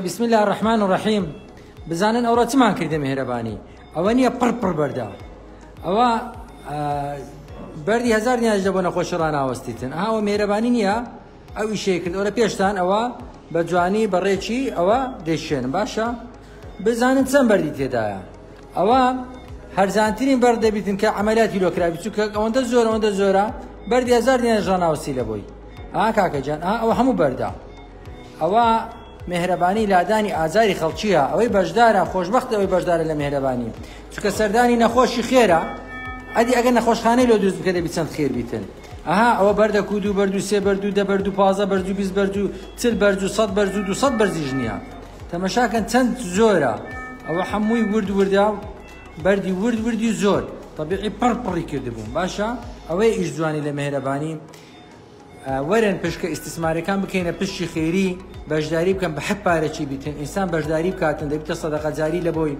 بسم الله الرحمن الرحيم. بزانن ئەوڕە چمان کردە میهرەبانی ئەوە نییە پڕ بەردا ئەوە بەردی هزار نیاز بۆ نەخۆشی ڕناوەستیتن ئەوە میهرەبانی نییە ئەو ئیشەیە کرد ئەوە پێشتان ئەوە بە جوانی بەڕێکی ئەوە دەیشێن باشە بزانن چەند بەردی تێدایە ئەوە هەرزانترین بەرد دەبیتن کە عەمەلیاتی لۆکرابی چونکە ئەوەندە زۆرە بەردی هزار نیاز ڕناوەستی لە بۆی کاکەجان ئەوە هەموو بەردە ئەوە مهرەبانی لادانی ئازاری خەڵکیە ئەوەی بەشدارە خۆشبەخت ئەوەی بەشدارە لە مهرەبانی چونکە سەردانی نەخۆشی خێرە ئەدی ئەگەر نەخۆشخانەی لۆ دروست بکە دەبی چەند خێر بیتن ئەوە بەردە کو 2 بەرد و 3 بەرد و 10 بەرد و 15 بەرد و 20 بەرد و 40 بەرد و 100 بەرد و 200 بەرزیش نییە تەمەشاکەن چەند زۆرە ئەوە هەمووی وردە بەردی وردی زۆر طبیعی پڕی کردبوون باشە ئەوەی ئیش جوانی لە مهرەبانی وەرن پشکە ئیستثمارەکان بکەینە پشتی خێری بەشداری بکەن بە حەق پارەچی بیتن ئینسان بەشداری بکاتن دەبیتە سەدەقەجاری لە بۆی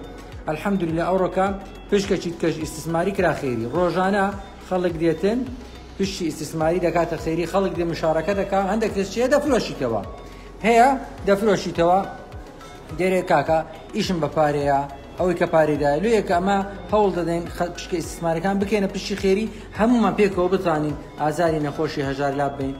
الحەمدولillah ئەوڕۆکە پشکەچی کەش ئیستثماری کرا خێری ڕۆژانە خەڵک دێتن پشتی ئیستثماری دەکاتە خێری خەڵک دێ مشارەکە دەکات هەندێک کەس چیە دەفرۆشیتەوە هەیە دەفرۆشیتەوە دێرێ کاکە ئیشم بە پارەیە ئەوەی کە پارێدایە لێکە ئەمە هەوڵ دەدەین پشکە ئیستثمارەکان بکەینە پشتی خێری هەمومان پێکەوە بتوانین ئازاری نەخۆشی هەژار لا بین